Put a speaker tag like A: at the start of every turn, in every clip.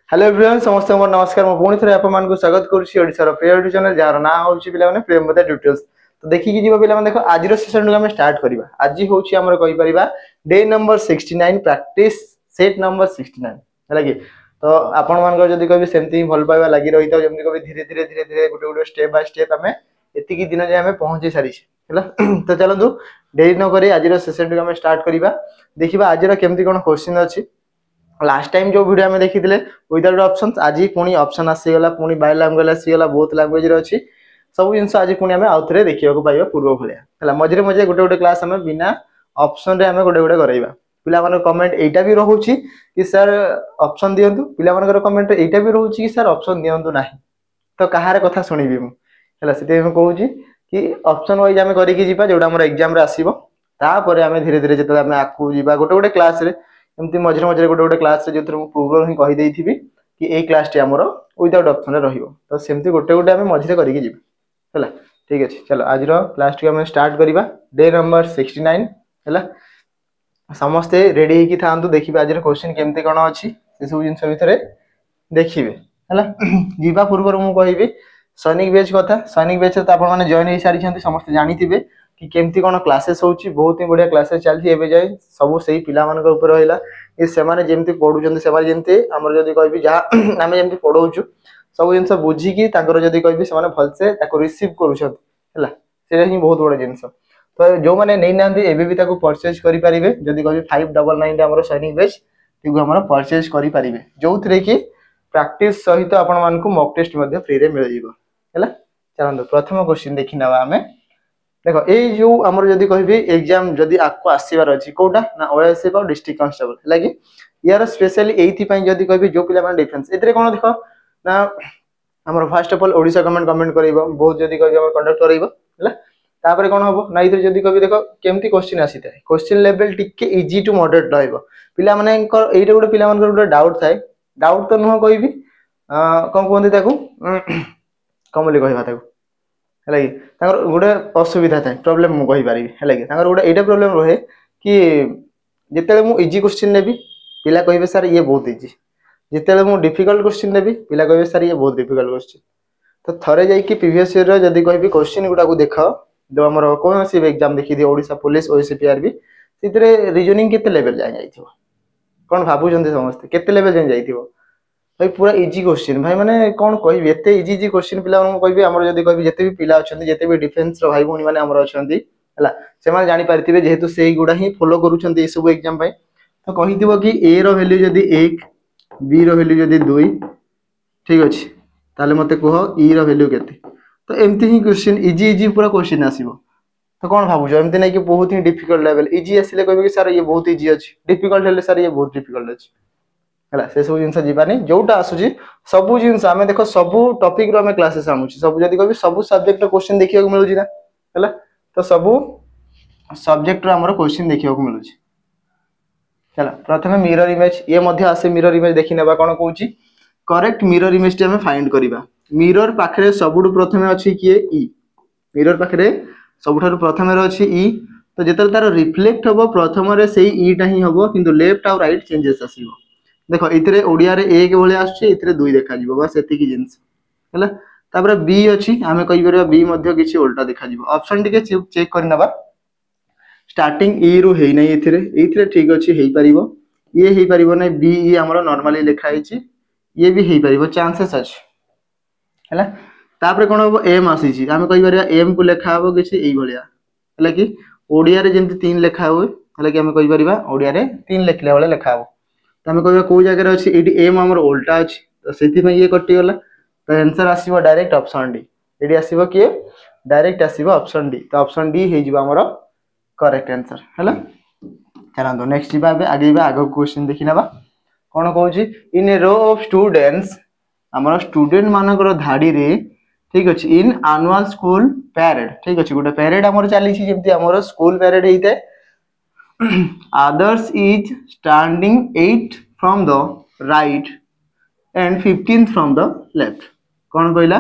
A: Hello everyone समस्त मोर नमस्कार मो पुणी थे आपन को स्वागत करुच्ची ओडिशार प्रिय चैनल जार ना होची पिला माने प्रेमवता ट्यूटोरियल्स। तो देखिकी जीव पिला माने देखो आज सेशन को हम स्टार्ट करबा। आज होची हमर कहि परिबा day number 69 practice set number 69 हैला कि। तो आपन मान जदी कभी सेमती भल पाइबा लागि रही तो जेमती कभी धीरे धीरे गोटे गोटे स्टेप बाय स्टेप हमें एतिकी दिन जे हमें पहुंची सारी हैला। तो चलंतु देरी न करी आज सेशन को हम स्टार्ट करबा। देखिबा आज केमती कोन क्वेश्चन अछि। लास्ट टाइम जो वीडियो में देखी विदाउट ऑप्शंस आज पुणी ऑप्शन आसीगला पुणी बाय लैंग्वेज आसीगला बहुत लैंग्वेज रे अछि सब जिंस आज पुणी हमें आउथरे देखिया को पाइबा पूर्व भलिया हला मझे मझे गोटे गोटे क्लास हमें बिना ऑप्शन रे हमें गोटे गोटे करैबा। पिला मानक कमेंट एटा भी रहउची कि सर ऑप्शन दियंतु पिला मानकर कमेंट एटा भी रहउची कि सर ऑप्शन दियंतु नाही। तो कहार कथा सुनिबी मु हला सेते हम कहूची कि ऑप्शन वाइज हमें करी कि जीबा जोडा हमर एग्जाम रे आसीबो तापर हमें धीरे धीरे जते हमें आकु जीबा गोटे गोटे क्लास रे एमती मझे मझे गोटे गोटे क्लास रे जो पूर्व ही कहि देइथिबी कि ए क्लास टी हमरो विदाउट ऑप्शन रे रहिबो। तो सेमती गोटे गोटे हमें मझे करी कि जीबा हला ठीक अछि। चलो आज रो क्लास टी हमें स्टार्ट करिबा डे नंबर 69 हला। समस्त रेडी ही कि थांतु देखिबा आज रो क्वेश्चन केमती कोन अछि से सब जिंस भितरे देखिबे हला। जीवा पूर्व मु कहिबी सैनिक बैच कथा। सैनिक बैच त आपण माने जॉइन हे सारी छथि समस्त जानिथिबे कि केमती कोन क्लासेस होची बहुत ही बढ़िया क्लासेस चलती एबे जाय सब सही पिला मान ऊपर रहिला कि सेमाने जेमती पढुचंदी सेमाने जेमती हमर जदी कहबी जा आमे जेमती पढौचु सब जिंस बुझी कि ताकर जदी कहबी सेमाने भलसे ताको रिसीव करूछथि हला सेटा ही बहुत बड़ जिंस। तो जो माने नै नांदी एबे भी ताको परचेज करि परिबे जदी कहबी 599 रे हमर सैनिक बैच तिगु हमर परचेज करि परिबे जोथरे कि प्रैक्टिस सहित आपण मान को मॉक टेस्ट मध्ये फ्री रे मिल जिवो हला। चलंदो प्रथम क्वेश्चन देखि नबा हमें देखो ए जो हमर जदी कहबी एग्जाम जदी आपको आसीबार अछि कोडा ना ओएसएफ और डिस्ट्रिक्ट कांस्टेबल हला कि यार स्पेशली एथि पई जदी कहबी जो पिला मान डिफेंस एतरे कोन देखो ना हमर first of all Odisha government comment करइबो बहुत जदी कहबी हमर कंडक्ट करइबो हला। तापर कोन हबो ना इधर जदी कहबी देखो केमती क्वेश्चन आसीता क्वेश्चन लेवल टिके इजी टू मॉडरेट रहइबो पिला माने एइटा गोटे पिला मान गोटे डाउट थाए डाउट तो नुह कहबी कोन कोन ताकू कमली कहबा ताकू हला कि ताकर गोटे असुविधा थाए प्रॉब्लम मु कहि पारिबी हला कि ताकर गोटे एटा प्रॉब्लम रहे कि जेतेले मु इजी क्वेश्चन नेबी पिला कहबे सर ये बहुत इजी जेतेले मु डिफिकल्ट क्वेश्चन नेबी पिला कहबे सर ये बहुत डिफिकल्ट क्वेश्चन। तो थरे जाई कि प्रीवियस ईयर रे जदी कहबी क्वेश्चन गुडा को देखा जो हमर कोन सी एग्जाम देखि दि ओडिसा पुलिस ओएसपीआरबी सितरे रीजनिंग केते लेवल जाय जाइथिबो कोन भाबु जंदी समस्त केते लेवल जाय जाइथिबो भाई पूरा इजी क्वेश्चन भाई माने कोन कहबी एते इजी इजी क्वेश्चन पिला हम कहबी हमर जदी कहबी जते भी पिला अछंती जते भी डिफेंस रो भाई भणी माने हमर अछंती हला से माने जानि पारथिबे जेहेतु सेही गुडा ही फॉलो करूछंती ए सब एग्जाम भाई। तो कहिथिबो कि ए रो वैल्यू जदी 1 बी रो वैल्यू जदी 2 ठीक अछि ताले मते कहो ई रो वैल्यू केते। तो एमती ही क्वेश्चन इजी इजी पूरा क्वेश्चन आसीबो। तो कोन भाबु जो एमती नै कि बहुत ही डिफिकल्ट लेवल इजी आसीले कहबे कि सर ये बहुत इजी अछि डिफिकल्ट हेले सर ये बहुत डिफिकल्ट अछि हला से सब जिंस जीवानी जोटा आसुची सब जिंस हमें देखो सब टॉपिक रो हमें क्लासेस आमुची सब जदी कहबी सब सब्जेक्ट रो क्वेश्चन देखिया को मिलुची ना हला। तो सब सब्जेक्ट रो हमर क्वेश्चन देखिया को मिलुची चला प्रथमे मिरर इमेज ये मध्ये आसे मिरर इमेज देखि नेबा कोन कहूची करेक्ट मिरर इमेज टी हमें फाइंड करिबा। मिरर पाखरे सबुडु प्रथमे अछि किए ई मिरर पाखरे सबुठारु प्रथमे रो अछि ई। तो जेतल तार रिफ्लेक्ट हबो प्रथम रे सेही ई टा ही हबो किंतु लेफ्ट और राइट चेंजेस आसीबो देखो इतरे ओडिया रे 1 भले आछे इतरे 2 देखा जिवो बस एति की जिंस हला। तापर बी अछि हमें कहि परबा बी मध्ये किछि उल्टा देखा जिवो ऑप्शन टिके चेक कर नबा स्टार्टिंग ई रु हेइ नै इतरे ठीक अछि हेइ परिबो ये हेइ परिबो नै बी ई हमरो नॉर्मली लिखा हिची ये भी हेइ परिबो चांसेस अछि हला। तापर कोन हबो एम आसीची हमें कहि परबा एम को लेखा हबो किछि एई भलिया हला कि ओडिया रे जेंति 3 लेखा होय हला कि हमें कहि परबा ओडिया रे 3 लेखले वाला लेखा हबो। तो हमें कहबा को जगह रे अछि एटी एम हमर उल्टा अछि तो सेति में ये कटि गला। तो आंसर आसीबो डायरेक्ट ऑप्शन डी एडी आसीबो कि डायरेक्ट आसीबो ऑप्शन डी। तो ऑप्शन डी हे जिवो हमर करेक्ट आंसर हला। चला तो नेक्स्ट जिबा आगे आगो क्वेश्चन देखि नबा कोन कहूची इन ए रो ऑफ स्टूडेंट्स हमर स्टूडेंट मानकर धाडी रे ठीक अछि इन एनुअल स्कूल पैरेड ठीक अछि गोटे पैरेड हमर चाली छि जेमति हमर स्कूल पैरेड हेइते others is standing 8 from the right and 15 from the left कोन कहला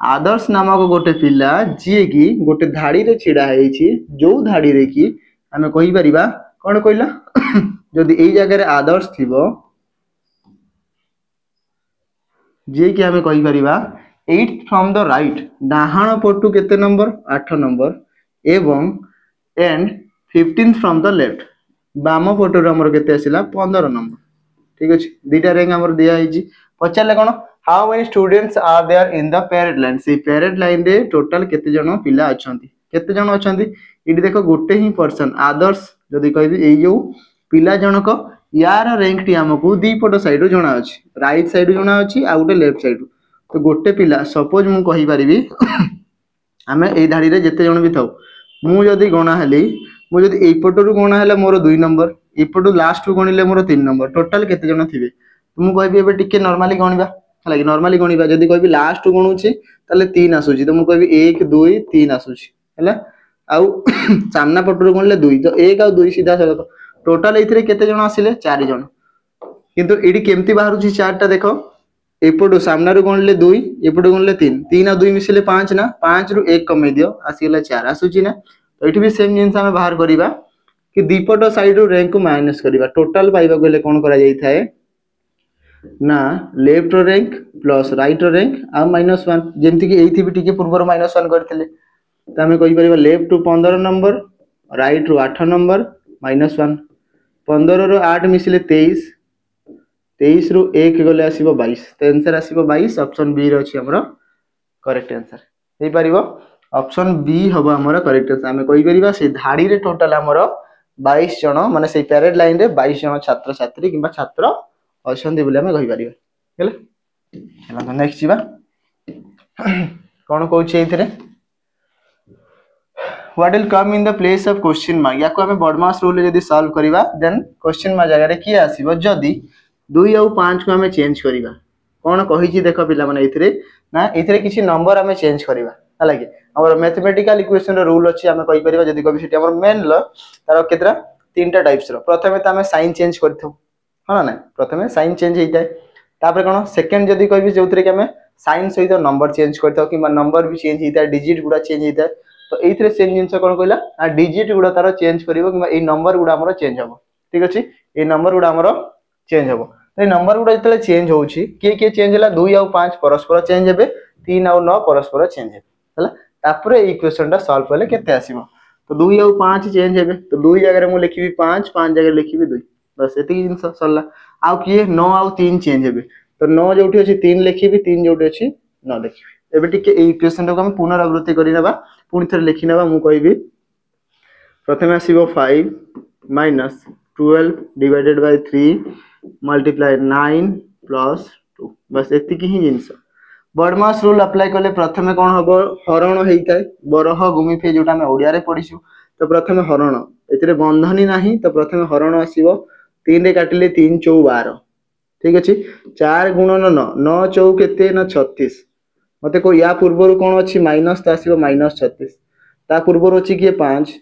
A: आदर्श नामक गोटे पिला जे की गोटे धाडी रे छिडा हेइ छि जो धाडी रे की हमें कहि परिबा कोन कहला जदी एई जगह रे आदर्श थिबो जे कि आमे कहि परिबा 8 फ्रॉम द राइट डाहाण पटु केते नंबर 8 नंबर एवं एंड 15 फ्रॉम द लेफ्ट बाम पटु हमर केते आसिला 15 नंबर ठीक अछि दुईटा रैंक हमर दिया हिची पचारले कोन how many students are there in the parade line से पैरेड लाइन रे टोटल केते जण पिला अछंती केते जण अछंती इडी देखो गोटे ही पर्सन आदर्श जदी कहबी एई जो पिला जनक यार रैंक टी हमकु दी पट साइड जणा अछि राइट साइड जणा अछि आ गोटे लेफ्ट साइड तो गोटे पिला सपोज मु कहि परिबी आमे एई धाडी रे जते जण भी थाउ मु जदी गणा हेली मु जदी एई पटरु गणा हेला मोर 2 नंबर एई पटु लास्ट रु गणिले मोर 3 नंबर टोटल केते जण थिबे मु कहबी एबे टिके नॉर्मली गणिबा हला कि नॉर्मली गणिबा जदी कहबी लास्ट रु गणुची ताले 3 आसुची तो मु कहबी 1 2 3 आसुची हला आउ सामना पटरु गणले 2 तो 1 आ 2 सीधा सलक टोटल एथिरे केते जण आसिले 4 जण किंतु एडी केमती बाहरुची 4 टा देखो एपटो सामना रु गणले 2 एपटो गणले 3 3 आ 2 मिसिले 5 ना 5 रु 1 कमे दियो आसीला 4 आसुची ना तो एठी भी सेम जिंस हमें बाहर करिबा कि दीपट साइड रु रैंक को माइनस करिबा टोटल पाइबा गले कोन करा जाई थाए ना लेफ्ट रो रैंक प्लस राइट रो रैंक आ -1 जेमति कि एथि भी टिके पूर्व -1 करथिले त हमें कहि परिबा लेफ्ट रु 15 नंबर राइट रु 8 नंबर -1 15 रो 8 मिसिले 23 23 रु 1 गले आसीबो 22 तो आंसर आसीबो 22 ऑप्शन बी रो अछि हमरो करेक्ट आंसर हे परिबो ऑप्शन बी हबो हमरो करेक्ट आंसर हमें कहि परिबा से धाडी रे टोटल हमरो 22 जण माने से पैरेड लाइन रे 22 जण छात्र छात्री किबा छात्र अछंती बोले हमें कहि परिबा हेले हेला तो नेक्स्ट जीवा कोन कहउछि एथिरे what will come in the place of question mark याको हमें बॉडमास रूल जदी सॉल्व करिबा देन क्वेश्चन मार्क जगह रे की आसीबो जदी 2 और 5 को हमें चेंज करिबा कोन कहिछि देखो पिला माने एथिरे ना एथिरे किछि नंबर हमें चेंज करिबा हला कि हमर मैथमेटिकल इक्वेशन रो रूल अछि हमें कहि परिबा जदी कभी सिटी हमर मेन ल तार केतरा तीनटा टाइप्स रो प्रथमे त हमें साइन चेंज करथौ हां ना प्रथमे साइन चेंज हेइताय तापर कोन सेकंड जदी कहबी जोथरे कि हमें साइन सहित नंबर चेंज करथौ कि नंबर भी चेंज हेइताय डिजिट गुडा चेंज हेइताय तो एथिरे सेम जिंस कोन कहला आ डिजिट गुडा तार चेंज करिवो कि ए नंबर गुडा हमर चेंज हबो ठीक अछि ए नंबर गुडा हमर चेंज हबो तो नंबर गुडा जतले चेंज होउची के चेंज हला 2 और 5 परस्पर चेंज हेबे 3 और 9 परस्पर चेंज हेबे हला तापर ए इक्वेशन टा सॉल्व करले केते आसीबो तो 2 और 5 चेंज हेबे तो 2 जगह रे मु लिखिबी 5 5 जगह लिखिबी 2 बस एति जिंस सरला आ किए 9 और 3 चेंज हेबे तो 9 जोठी अछि 3 लिखिबी 3 जोठी अछि 9 लिखिबी एबे टिके ए इक्वेशन टा को हम पुनरावृत्ति करि नेबा पुनि थरे लिखि नेबा मु कहबी प्रथमे आसीबो 5 minus 12 divided by 3 multiply 9 plus 2 बस एति की ही जिंस बॉडमास रूल अप्लाई करले प्रथमे कोन हबो हरण हेइताय बरह गुमिफे जोटा हम ओडिया रे पढिछु तो प्रथमे हरण एतिरे बंधनी नाही तो प्रथमे हरण आसीबो 3 रे काटिले 3 4 12 ठीक अछि 4 गुणन 9 9 4 केते न 36 मते को या पूर्वरु कोन अछि माइनस त आसीबो -36 ता पूर्वरु अछि कि 5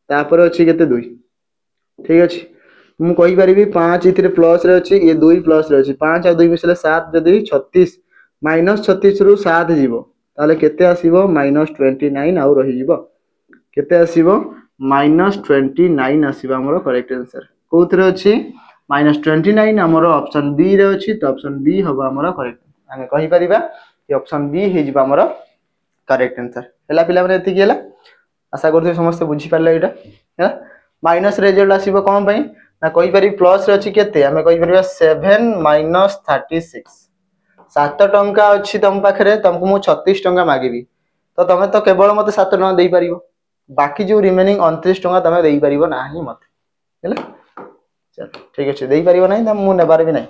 A: तापर अछि केते 2 ठीक अछि मु कहि परिबी 5 इथिरे प्लस रे अछि ये 2 प्लस रे अछि 5 आ 2 मिसले 7 जदी 36 -36 रु 7 जीवो ताले केते आसीबो -29 आ रहि जीवो केते आसीबो -29 आसीबो हमरो करेक्ट आंसर कोथरे अछि -29 हमरो ऑप्शन बी रे अछि तो ऑप्शन बी हबो हमरो करेक्ट हमें कहि परिबा कि ऑप्शन बी हे जीवा हमरो करेक्ट आंसर हला पिला माने एति गेला आशा करथि समस्त बुझी पाले एटा है माइनस रिजल्ट आसीबो कोन पई ना कहि पारि प्लस रे अछि केते हमें कहि परिबा 7 - 36 7 टंका अछि तम पाखरे तुमको मु 36 टंका मागीबी तो तमे तो केवल मते 7 टंका देई परिबो बाकी जो रिमेनिंग 29 टंका तमे देई परिबो नाही मते हैला चल ठीक अछि देई परिबो नाही त मु नेबार भी नाही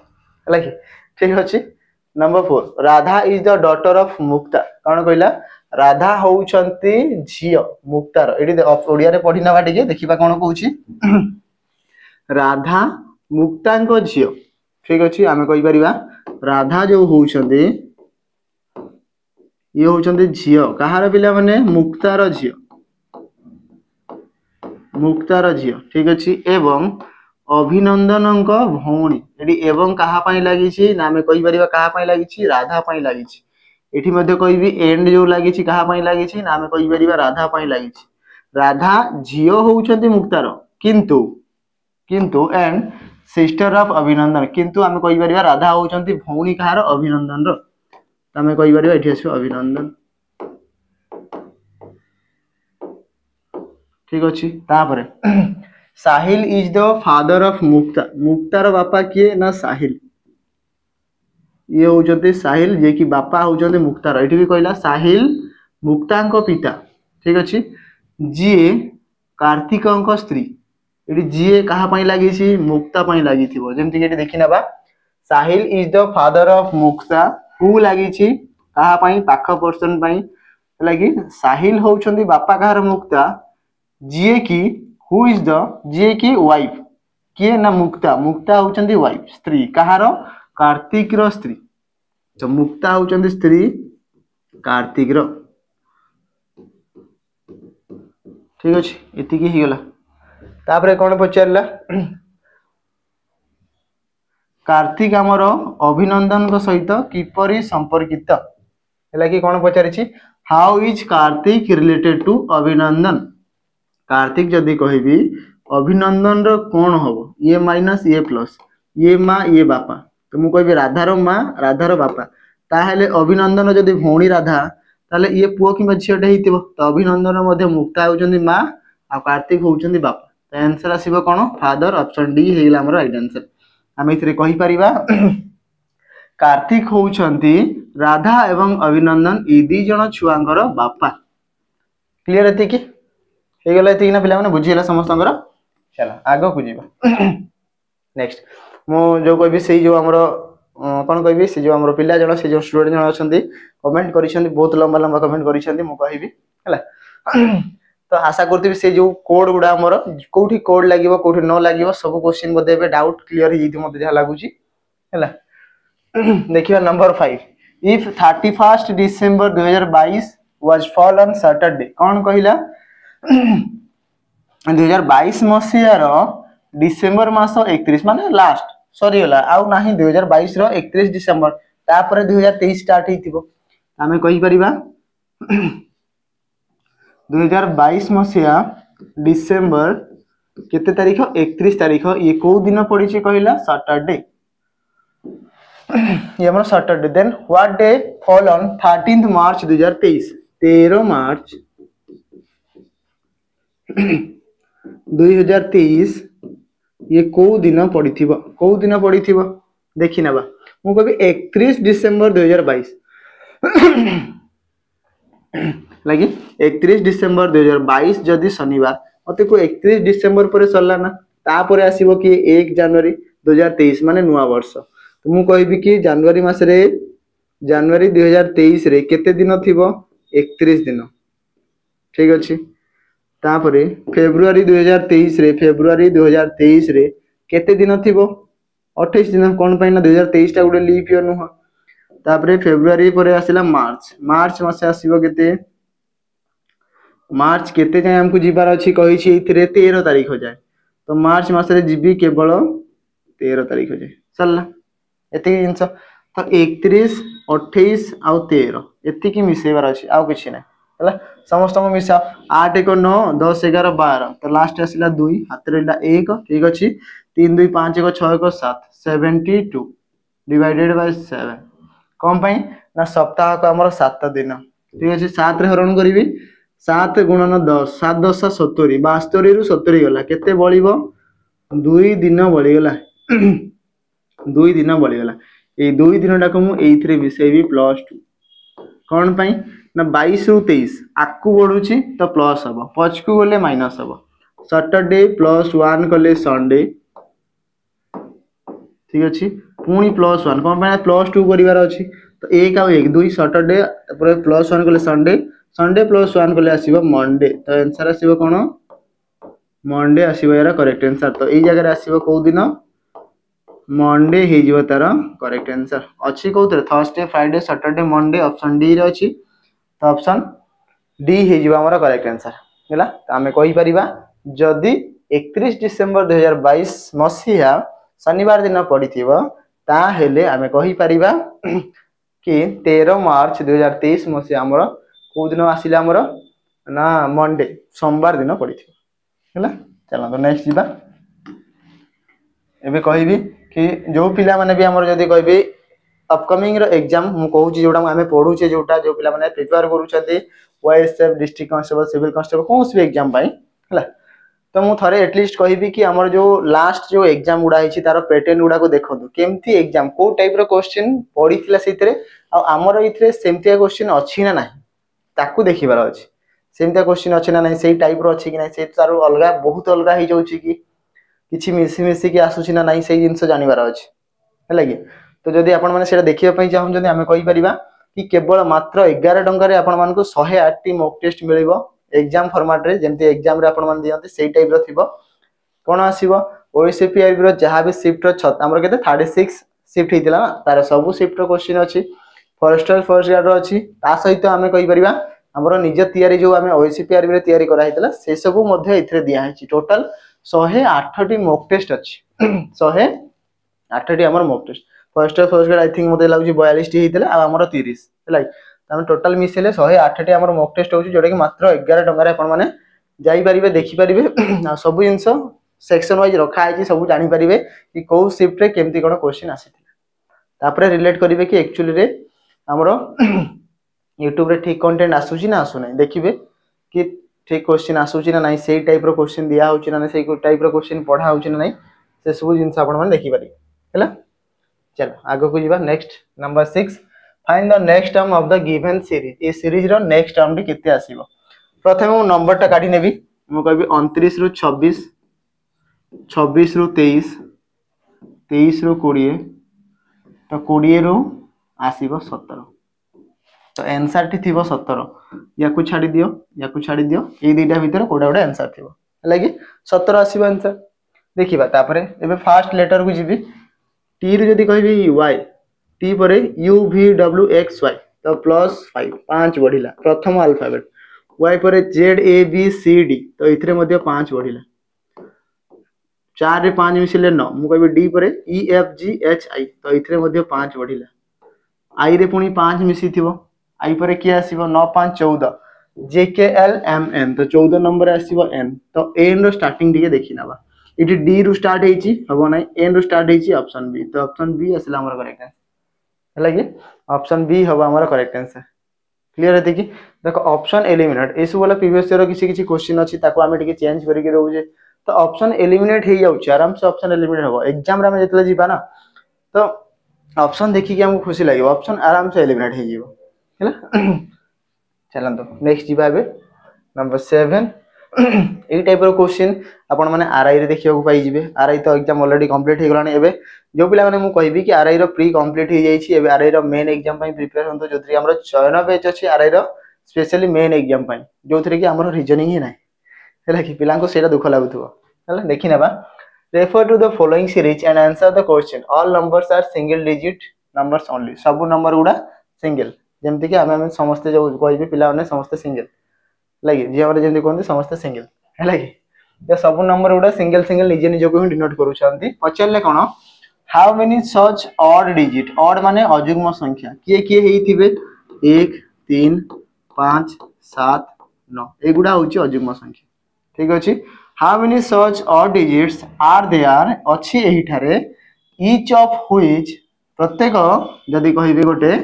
A: हैला कि ठीक अछि number 4 Radha is the daughter of Mukta कोन कहला राधा होउछंती झियो मुक्तार एडी ओडिया रे पढिना बाटे के देखिबा कोन कहूची राधा मुक्तांको झियो ठीक अछि हमें कहि परिबा राधा जो होउछंती ये होउछंती झियो कहार पिला माने मुक्तार झियो ठीक अछि एवं अभिनंदनक भौणी एडी एवं कहा पई लागि छि ना हमें कहि परिबा कहा पई लागि छि राधा पई लागि छि एठी मध्ये कहबी एंड जो लागि छि कहा पई लागि छि ना हमें कहि परिबा राधा पई लागि छि राधा झियो होउछंती मुक्तार किंतु एंड सिस्टर ऑफ अभिनंदन किंतु आम कहि परिबा राधा होउचंती भौणी कहार अभिनंदन रो आम कहि परिबा एठी आसी अभिनंदन ठीक अछि तापरे साहिल इज द फादर ऑफ मुक्ता मुक्तार बापा किए ना साहिल ये होउचंती साहिल जे कि बापा होउचंती मुक्तार एठी भी कहला साहिल मुक्तांक पिता ठीक अछि जीए कार्तिकंक स्त्री एठी जीए कहा पई लागि छि मुक्ता पई लागि थिबो जेमति कि एठी देखि नबा Sahil is the father of Mukta हु लागि छि कहा पई पाख पर्सन पई लागि साहिल होउचंती बापा कहार मुक्ता जीए की हु इज द जीए की वाइफ किए ना मुक्ता मुक्ता होउचंती वाइफ स्त्री कहार कार्तिक रो स्त्री तो मुक्ता होउचंती स्त्री कार्तिक रो ठीक अछि एति की हिगला तापरे कोन पचारला कार्तिक आमर अभिनंदन को सहित किपरि संपर्कित हैला कि कोन पचारिछि how is Kartik related to Abhinandan Kartik जदि कहबी अभिनंदन रो कोन हबो ये माइनस ये प्लस ये मां ये बापा तो मु कहबी राधार मां राधार बापा ताहेले अभिनंदन जदि भौणी राधा ताले ये पुओ कि झियोटे हेतिबो तो अभिनंदन मध्ये मुक्ता होउचंदी मां आ कार्तिक होउचंदी बापा तो आंसर आसीबो कोन फादर ऑप्शन डी हेला हमर राइट आंसर हम इथरे कहि परिबा कार्तिक होउचंती राधा एवं अभिनंदन ई दी जण छुआंगर बापा क्लियर एति कि हे गेला एति ना पिला माने बुझिला समस्तंगर चला आगो को जीवा नेक्स्ट मो जो कहबी सेही जो हमर कोन कहबी से जो हमर पिला जण से जो स्टूडेंट जण अछंती कमेंट करिसंती बहुत लंबा लंबा कमेंट करिसंती मु कहबी हला तो आशा करथि से जो कोड गुडा हमर कोठी कोड लागिवो कोठी न लागिवो सब क्वेश्चन बदे बे डाउट क्लियर हिथि मते जा लागुची हला देखियो number 5 if 31st December 2022 was fall on Saturday कोन कहिला 2022 मसिया रो डिसेंबर मास 31 माने लास्ट सॉरी होला आउ नाही 2022 रो 31 डिसेंबर तापर 2023 स्टार्ट हिथिबो हमें कहि परिबा 2022 मसिया डिसेंबर केते तारीख 31 तारीख ये को दिन पड़ी छि कहिला सैटरडे ये हमर Saturday then what day fall on 13th March 2023 13 March 2023 ये को दिन पड़िथिबो को दिन पड़िथिबो देखि नबा मु कहबी 31 डिसेंबर 2022 लगी 31 डिसेंबर 2022 जदि शनिवार मते को 31 डिसेंबर पर सरला ना तापरे आसीबो कि 1 जनवरी 2023 माने नुवा वर्ष तो मु कहबी कि जनवरी मास रे जनवरी 2023 रे केते दिन थिबो 31 दिन ठीक अछि तापरे फेब्रुआरी 2023 रे फेब्रुआरी 2023 रे केते दिन थिबो 28 दिन कोन पय ना 2023 टा गुडे लीप ईयर नुह तापरे फेब्रुआरी परे आसिला मार्च मार्च मासे आसीबो केते मार्च केते जाय हमकु जिबार अछि कहि छि इथरे 13 तारीख हो जाय तो मार्च मासे रे जीबी केवल 13 तारीख हो जाय चलला एति इंस तो 31 28 आ 13 एति की मिसेबार अछि आ किछि नै हला समस्त को मिसा 8 1 9 10 11 12 तो लास्ट आसिला 2 हाथ रेला 1 ठीक अछि 3 2 5 1 6 1 7 72 डिवाइडेड बाय 7 कम पई ना सप्ताह को हमर 7 दिन ठीक अछि 7 रे हरण करिवि 7 गुणन 10 7 10 70 72 रु 70 गला केते बळिबो 2 दिन बळि गला 2 दिन बळि गला ए 2 दिनटा को मु एइथरे मिसेबी +2 कोन पई ना 22 रु 23 आकु बढुची तो प्लस हबो पछकु गले माइनस हबो सैटरडे +1 कले संडे ठीक अछि पुनी +1 कोन पय +2 करिवार अछि तो 1 आ 1 2 सैटरडे तापर +1 कले संडे संडे +1 कले आसीबो मंडे तो आंसर आसीबो कोन मंडे आसीबो यार करेक्ट आंसर तो एई जगह रे आसीबो को दिन मंडे हे जिवो तार करेक्ट आंसर अछि कोथरे Thursday Friday Saturday Monday option D रे अछि तो ऑप्शन डी हे जिवो हमर करेक्ट आंसर हैला तो हमें कहि परिबा जदी 31 डिसेंबर 2022 मसिया शनिवार दिन पड़िथिबो ता हेले हमें कहि परिबा कि 13 मार्च 2023 मसिया हमर को दिन आसिला हमर ना मंडे सोमवार दिन पड़िथिबो हैला चलो तो नेक्स्ट जिबा एबे कहबी कि जो पिला माने भी हमर जदी कहबी अपकमिंग रो एग्जाम मु कहूची जोटा हमें पढुचे जोटा जो पिला माने प्रिपेयर करूछथि OSF district constable civil constable कोन से एग्जाम पाई हला तो मु थरे एटलीस्ट कहबी कि हमर जो लास्ट जो एग्जाम गुडा हिची तारो पैटर्न गुडा को देखंतु केमथि एग्जाम को टाइप रो क्वेश्चन पढिथिला सेतरे आ हमर इथरे सेमतिया क्वेश्चन अछि ना नाही ताकू देखिबार अछि सेमतिया क्वेश्चन अछि ना नाही सेही टाइप रो अछि कि नाही से तारो अलगा बहुत अलगा ही जाउची कि किछि मिसी मिसी कि आसुची ना नाही सेही जिंस जानिबार अछि हला कि तो जदि आपण माने सेटा देखिबा पई चाहू जदि हमें कहि परिबा कि केवल मात्र 11 टंका रे आपण मानको 108 टी मॉक टेस्ट मिलिबो एग्जाम फॉर्मेट रे जेंति एग्जाम रे आपण मान दियंते सेही टाइप रो थिबो कोन आसीबो ओएसपीआई रो जहा भी शिफ्ट रो हमर केते 36 शिफ्ट हितिला ना तार सब शिफ्ट रो क्वेश्चन अछि फॉरेस्टर फॉरेस्ट गार्ड रो अछि ता सहित हमें कहि परिबा हमर निज तयारी जो हमें ओएसपीआई रे तयारी करा हितिला से सब मध्ये इथरे दिया हिची टोटल 108 टी मॉक टेस्ट अछि 108 टी हमर mock test forester forest guard I think मते लागु 42 टी हितिला आ हमर 30 हला हम टोटल मिसेले 108 टी हमर मॉक टेस्ट होची जोडा कि मात्र 11 टंका रे आपण माने जाई परिबे देखि परिबे आ सब जिंस सेक्शन वाइज रखा है सब जानी परिबे कि को शिफ्ट रे केमती कोन क्वेश्चन आसीथिला तापरे रिलेट करिवे कि एक्चुअली रे हमरो YouTube रे ठीक कंटेंट आसुची ना आसु नै देखिबे कि ठीक क्वेश्चन आसुची ना नाही सेही टाइप रो क्वेश्चन दिया होची ना सेही टाइप रो क्वेश्चन पढा होची ना नाही से सब जिंस आपण माने देखि पारि हैला चलो आगो को जीवा next number 6 find the next term of the given series ए सीरीज रो नेक्स्ट टर्म टी केते आसीबो प्रथमे मु नंबर टा काढी नेबी मु कहबी 29 रु 26 26 रु 23 23 रु 20 तो 20 रु आसीबो 17 तो आंसर टी थिबो 17 याकू छाडी दियो ए दुईटा भीतर कोडा कोडा आंसर थिबो हला कि 17 आसीबो आंसर देखिबा तापरे एबे फर्स्ट लेटर को जीबी टी रे जदी कहबी y टी परे u v w x y तो +5 5 बढ़िला प्रथम अल्फाबेट y परे z a b c d तो इथरे मध्ये 5 बढ़िला 4 रे 5 मिसिले 9 मु कहबी d परे e f g h i तो इथरे मध्ये 5 बढ़िला i रे पुनी 5 मिसी थिबो i परे के आसीबो 9 5 14 j k l m n तो 14 नंबर आसीबो n तो n रो स्टार्टिंग दिके देखि नबा इटी डी रु स्टार्ट हेची हबो नै एन रु स्टार्ट हेची ऑप्शन बी तो ऑप्शन बी असला हमर करेक्ट आंसर हला कि ऑप्शन बी हबो हमर करेक्ट आंसर क्लियर है कि देखो ऑप्शन एलिमिनेट एसु वाला प्रीवियस ईयर किसी किसी क्वेश्चन अछि ताको हमें टिके चेंज करि के रहू जे तो ऑप्शन एलिमिनेट हे जाउ आराम से ऑप्शन एलिमिनेट हबो एग्जाम रे हम जेतले जीबा ना तो ऑप्शन देखि के हमको खुशी लागियो ऑप्शन आराम से एलिमिनेट हे जीवो हला चलन तो नेक्स्ट जीबा बे नंबर 7 ए टाइप रो क्वेश्चन आपण माने आरआई रे देखियो पाई जिवे आरआई तो एग्जाम ऑलरेडी कंप्लीट हे गलाने एबे जो पिला माने मु कहबी कि आरआई रो प्री कंप्लीट हे जाईछि एबे आरआई रो मेन एग्जाम पई प्रिपेयर होंतो जोथि हमरो चयन बैच अछि आरआई रो स्पेशली मेन एग्जाम पई जोथि कि हमरो रीजनिंग ही नाही हैला कि पिला को सेटा दुख लागुथबो हैला देखि नेबा refer to the following series and answer the question all numbers are single digit numbers only सब नंबर गुडा सिंगल जेमति कि हम समस्त जो कहबी पिला माने समस्त सिंगल लागी जे हमर जेमति कोन समस्त सिंगल हैला कि ये सब नंबर गुडा सिंगल सिंगल निजे निजे को डिनोट करू छांती पचलले कोन how many such odd digit odd माने अयुग्म संख्या किए हेइथिबे 1 3 5 7 9 एगुडा होची अयुग्म संख्या ठीक अछि how many such odd digits are there अछि एही ठारे ईच ऑफ व्हिच प्रत्येक जदी कहिबे गोटे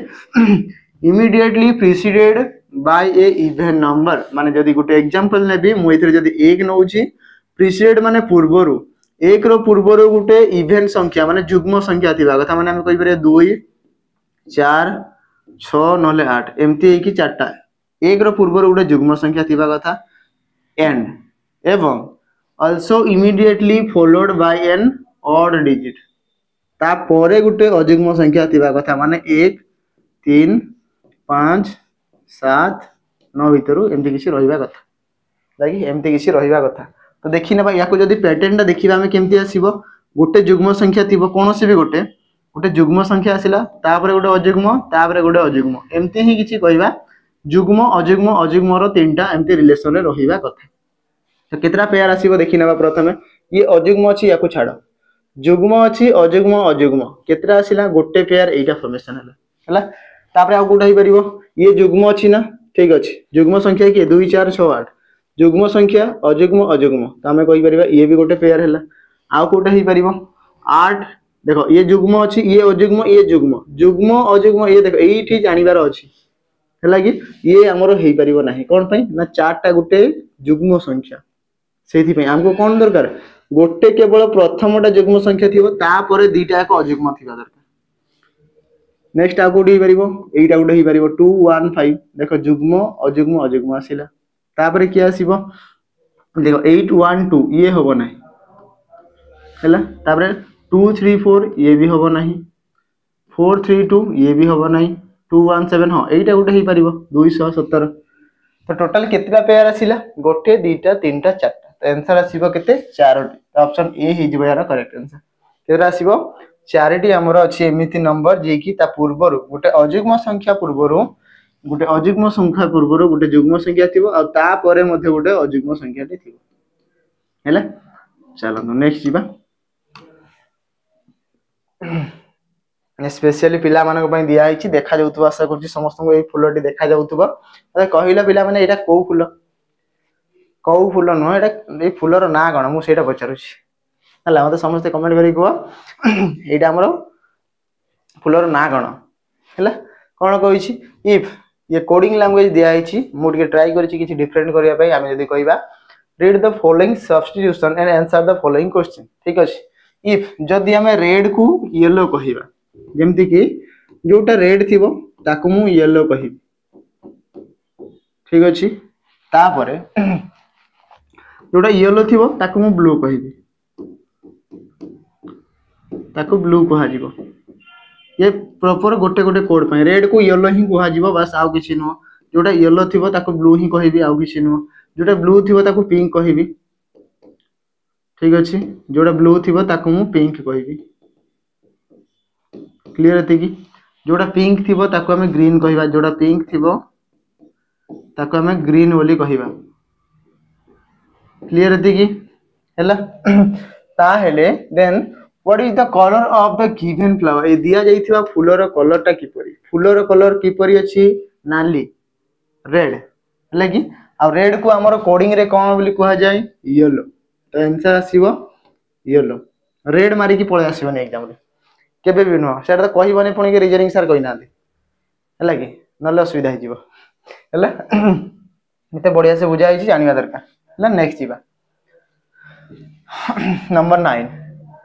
A: immediately preceded by a even number माने जदी गोटे एग्जांपल नेबी मु एथरे जदी 1 नउची प्रीसीडेड माने पूर्वरु 1 रो पूर्वरु गोटे इवन संख्या माने जुग्म संख्या थिबा कथा माने हम कहि परे 2 4 6 नले 8 एमती है कि चारटा 1 रो पूर्वरु गोटे जुग्म संख्या थिबा कथा एंड एवं also immediately followed by an odd digit ता परे गोटे अयुग्म संख्या थिबा कथा माने 1 3 5 7 9 भीतरु एमती किसी रहिबा कथा लागी एमती किसी रहिबा कथा तो देखि नेबा याको जदी पैटर्न देखिबा हमें केमती आसीबो गोटे जुग्म संख्या थिबो कोनोसी भी गोटे जुग्म संख्या आसिला तापरे गोटे अजुग्म एमती ही किछि कहबा जुग्म अजुग्म रो तीनटा एमती रिलेशन रे रहिबा कथा तो केतरा पेयर आसीबो देखि नेबा प्रथमे ये अजुग्म अछि याको छाडो जुग्म अछि अजुग्म केतरा आसिला गोटे पेयर एटा फॉर्मेशन हला तापरे आ कोटा ही परिबो ये जुग्म अछि ना ठीक अछि जुग्म संख्या के 2 4 6 8 जुग्म संख्या अजुग्म तो हमें कहि परिबा ये भी गोटे पेयर हला आ कोटा ही परिबो 8 देखो ये जुग्म अच्छी ये अजुग्म ये जुग्म जुग्म अजुग्म ये देखो ये जानिबार अच्छी है कि ये आमर हो पारिबो नाही कोन पई ना 4टा गुटे जुग्म संख्या सेथि पई हमको कोन दरकार गोटे केवल प्रथमटा जुग्म संख्या थिबो तापर दुईटा एक अजुग्म थिबा दरकार नेक्स्ट आउ कोडी पारिबो एटा गुटे ही पारिबो 2 1 5 देखो जुग्म अजुग्म आसिला तापर कि आसीबो देखो 8 1 2 ये होबो नाही हैला तापर 2 3 4 ये भी होबो नाही 4 3 2 ये भी होबो नाही 2 1 7 हां एटा गुटे ही पारिबो 217 तो टोटल केतटा पेयर आसिला गोटे दुईटा तीनटा चारटा तो आंसर आसीबो केते चारोटी तो ऑप्शन ए ही जिवो यार करेक्ट आंसर केतरा आसीबो चारोटी हमर अछि एमिति नंबर जे कि ता पूर्वरु गोटे अजुग्म संख्या पूर्वरु गोटे अजुग्म संख्या पूर्वरु गोटे जुग्म संख्या थिबो आ ता परे मध्ये गोटे अजुग्म संख्याटी थिबो हैला चलो नेक्स्ट जिबा स्पेशली पिला मानक पई दिया हिची देखा जाउतबा आशा करछि समस्त को ए फुलटी देखा जाउतबा अरे कहिला पिला माने एटा को फुल न एटा ए फुलर ना कोन मु सेटा पचारुछि हला मते समस्त कमेंट करी को एटा हमरो फुलर ना कोन हला कोन कहिछि इफ ये कोडिंग लैंग्वेज दिया हिची मु टिके ट्राई करछि किछि डिफरेंट करिया पई आमे जदी कहिबा read the following substitution and answer the following question ठीक अछि इफ जदी हमें रेड को येलो कहिबा जेमति कि जोटा रेड थिबो ताकू मु येलो कहिबी ठीक अछि तापरे जोटा येलो थिबो ताकू मु ब्लू कहिबी ताकू ब्लू कहा जीवो ये प्रॉपर गोटे गोटे कोड पय रेड को येलो ही कहा जीवो बस आउ किछि न जोटा येलो थिबो ताकू ब्लू ही कहिबी आउ किछि न जोटा ब्लू थिबो ताकू पिंक कहिबी ठीक अछि जोटा ब्लू थिबो ताकू मु पिंक कहिबी क्लियर है कि जोटा पिंक थिबो ताकू हमें ग्रीन कहिबा जोटा पिंक थिबो ताकू हमें ग्रीन बोली कहिबा क्लियर है कि हैला ता हेले then what is the colour of the given flower ए दिया जाइथिबा फूलर कलर टा किपरि फूलर कलर किपरि अछि नाली रेड हैला कि आ रेड को हमर कोडिंग रे कोन बोली कहा जाय येलो तो आंसर आसीबो येलो रेड मारी की पळे आसीबो एग्जाम रे केबे भी नो सेटा तो कहिबने पुनी के रीजनिंग सर कहि नांदे हैला कि नले असुविधा हिजिबो हैला मते बढ़िया से बुझा हिची जानिबा दरकार हैला नेक्स्ट जिबा number 9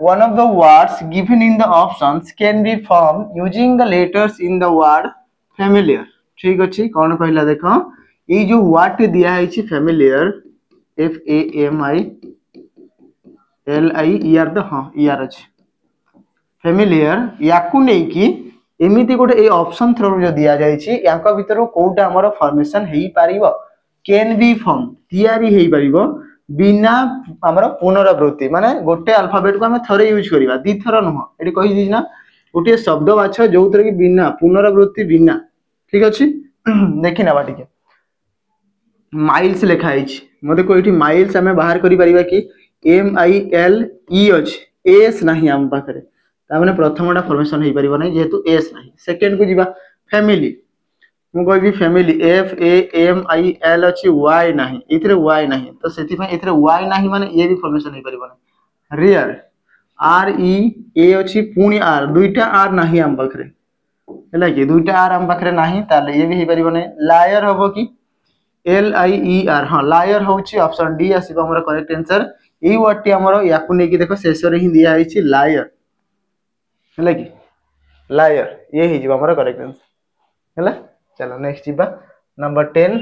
A: one of the words given in the options can be formed using the letters in the word familiar ठीक अछि कोन कहला देखो ई जो वर्ड दिया हिची familiar f a m i l i e r the हां e r अछि familiar याकू नै कि एमिति गोटे ए ऑप्शन थ्रो जो दिया जाय छी याका भीतर कोउटा हमर फॉर्मेशन हेई पारिबो कैन बी फॉर्म तयारी हेई पारिबो बिना हमर पुनरावृत्ति माने गोटे अल्फाबेट को हम थरे यूज करबा दी थर न एटी कहि दी ना गोटे शब्द बाछ जोतर कि बिना पुनरावृत्ति बिना ठीक अछि देखिना बा ठीक माइल्स लिखा हिची मते कोइठी माइल्स हमें बाहर करि परिबा कि m i l e अछि s नाही हम पाखरे तामने प्रथमटा फॉर्मेशन हेई परिबो नै जेहेतु s नाही सेकंड को जीवा फैमिली मु कहबी family f a m i l अछि y नाही इथरे y नाही तो सेति पय इथरे y नाही माने ये भी फॉर्मेशन हेई परिबो नै रियर r e a अछि पुनी r दुईटा r नाही हम पाखरे हैला कि दुईटा r हम पाखरे नाही ताले ये भी हेई परिबो नै लायर होबो कि l i e r हां लायर होछि ऑप्शन डी आसीबो हमर करेक्ट आंसर ई वर्ड टी हमर याकू नै कि देखो शेष रे ही दिया हिची लायर हैला कि लायर ये ही जीवा हमर करेक्ट आंसर हैला चलो नेक्स्ट जीवा नंबर 10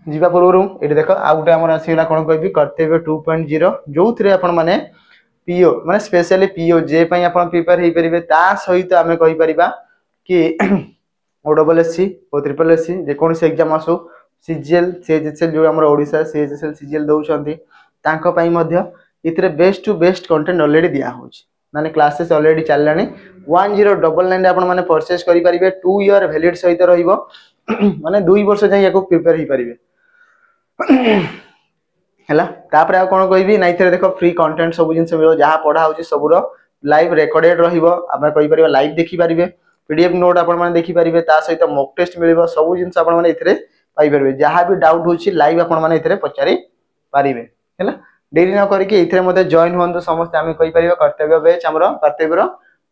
A: जीवा पूर्वरु एटी देखो आ गुटे हमर आसीला कोन कहबी कर्तव्य 2.0 जोथरे आपण माने पीओ माने स्पेशली पीओ जे पई आपण प्रिपेयर हेई परिबे ता सहित हमें कहि परिबा कि ओ डबल एससी ओ ट्रिपल एससी जे कोन से एग्जाम आसो सीजीएल सीएचएसएल जो हमर ओडिसा सीएचएसएल सीजीएल दउछंती तांको पई मध्य इतरे best to best content already दिया होछि माने क्लासेस ऑलरेडी चललानी 1099 आपण माने परचेस करि परिबे 2 ईयर वैलिड सहित रहिबो माने 2 वर्ष जाय याको प्रिपेयर हेई परिबे हैला तापर आ कोन कहबी नाइथरे देखो फ्री कंटेंट सब जिंस मिलो जहा पढा होछि सबुरो लाइव रिकॉर्डेड रहिबो आपण कहि परिबे लाइव देखि परिबे पीडीएफ नोट आपण माने देखि परिबे ता सहित मॉक टेस्ट मिलिबो सब जिंस आपण माने इथरे पाई परिबे जहा भी डाउट होछि लाइव आपण माने इथरे पचारि परिबे हैला डेरी न करके एथिरे मध्ये जॉइन हुंतु समस्त आमे कहि परिबा कर्तव्य बैच हमरो कर्तव्यर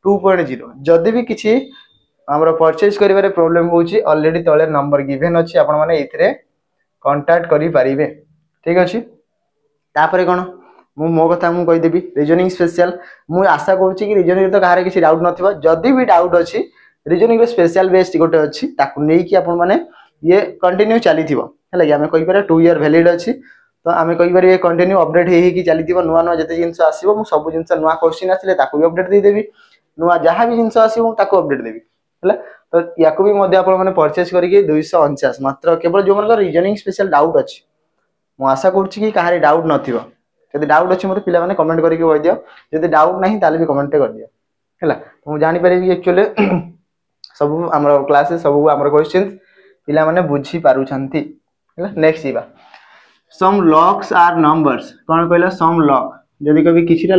A: 2.0 जदि भी किछि हमरो परचेज करिवारे प्रॉब्लम होउची ऑलरेडी तळे नंबर गिवन अछि आपण माने एथिरे कांटेक्ट करि परिबे ठीक अछि तापरे कोन मो कथा मु कहि देबी रीजनिंग स्पेशल मु आशा करूची कि रीजनिंग तो कारे किछि डाउट नथिबा जदि भी डाउट अछि रीजनिंग स्पेशल बेस्ड गोटे अछि ताकु नै कि आपण माने ये कंटिन्यू चली थिबो हला कि हमें कहि पारे 2 ईयर वैलिड अछि तो आमे कहि पारे कंटिन्यू अपडेट हे कि चली थिबो नुवा नुवा जते जिंस आसीबो मु सब जिंस नुवा क्वेश्चन आसीले ताकु भी अपडेट दे देबी नुवा जहां भी जिंस आसीबो ताकु अपडेट देबी हला तो याकु भी मध्ये आपण माने परचेज करिके 249 मात्र केवल जो मन रीजनिंग स्पेशल डाउट अछि मु आशा करूची कि काहारे डाउट नथिबो जदि डाउट अछि मते पिला माने कमेंट करिके कहि दियो जदि डाउट नाही ताले भी कमेंट कर दियो हला मु जानि पारे कि एक्चुअली सब हमर क्लास सब हमर क्वेश्चन पिला माने बुझी पारु छंती हला नेक्स्ट जीवा सम लॉक्स आर नंबर्स कोन कहला सम लॉक जदि कभी किछिटा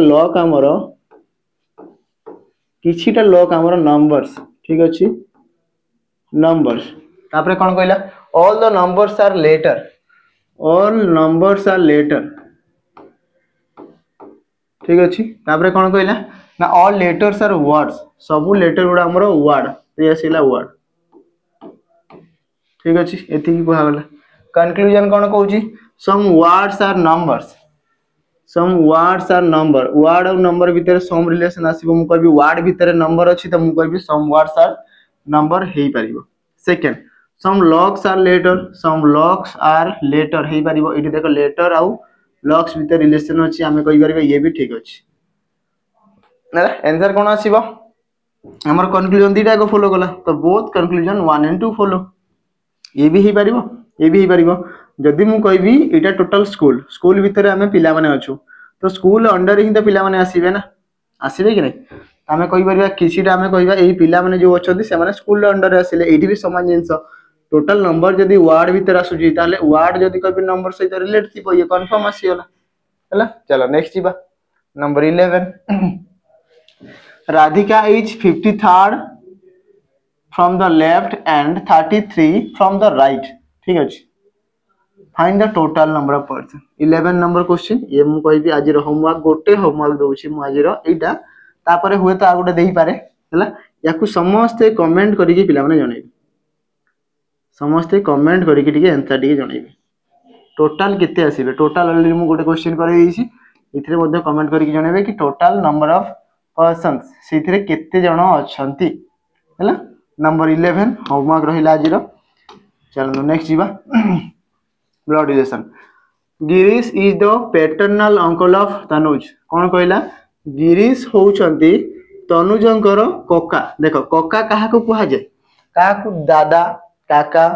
A: लॉक हमर नंबर्स ठीक अछि नंबर्स तापरे कोन कहला all the numbers are letter ठीक अछि तापरे कोन कहला ना ऑल लेटर्स आर वर्ड्स सब लेटर गुडा हमर वर्ड ये आसीला वर्ड ठीक अछि एति की कहला कंक्लूजन कोन कहूची some words are numbers word और नंबर भीतर सम रिलेशन आसीबो मु कहबी वर्ड भीतर नंबर अछि त मु कहबी सम वर्ड्स आर नंबर हेई परिबो second some locks are letter हेई परिबो इति देखो लेटर आउ लॉक्स भीतर रिलेशन अछि हमें कहि परिबे ये भी ठीक अछि ना आंसर कोन आसीबो हमर कंक्लूजन दीटा को फॉलो कला तो बोथ कंक्लूजन 1 एंड 2 फॉलो ये भी ही परिबो जदि मु कहबी एटा टोटल स्कूल भीतर हमें पिला माने अछु तो स्कूल अंडर ही तो पिला माने आसीबे ना आसीबे कि नै हमें कहि परिबा किछिटा हमें कहिबा एई पिला माने जो अछथि से माने स्कूल अंडर आसीले एठी भी समान जिंस टोटल नंबर जदि वर्ड भीतर आसुजी ताले वर्ड जदि कभी नंबर सहित रिलेट थिबो ये कंफर्म आसीगला हला चलो नेक्स्ट जीवा number 11 Radhika is 53rd from the left and 33 from the right ठीक अछि find the total number of person 11 number question ये मु कहबी आज रो होमवर्क गोटे होमवर्क दोछि मु आज रो एटा तापरे हुए तो आ गोटे देई पारे हला याकु समस्त कमेंट करिके पिला माने जणैबी समस्त कमेंट करिके टिके आंसर टिके जणैबी टोटल केते आसीबे टोटल ऑलरेडी मु गोटे क्वेश्चन करे देइछि इथरे मध्ये कमेंट करिके जणैबे कि टोटल नंबर ऑफ पर्सन्स सिथरे केते जण अछंती हला नंबर 11 होमवर्क रहिला आज रो चलो नेक्स्ट जीवा blood relation Girish is the paternal uncle of Tanuj कोन कहला गिरीश होउछंती तनुजंकर कोका देखो कोका काहा को कुहा जाय काहा को दादा काका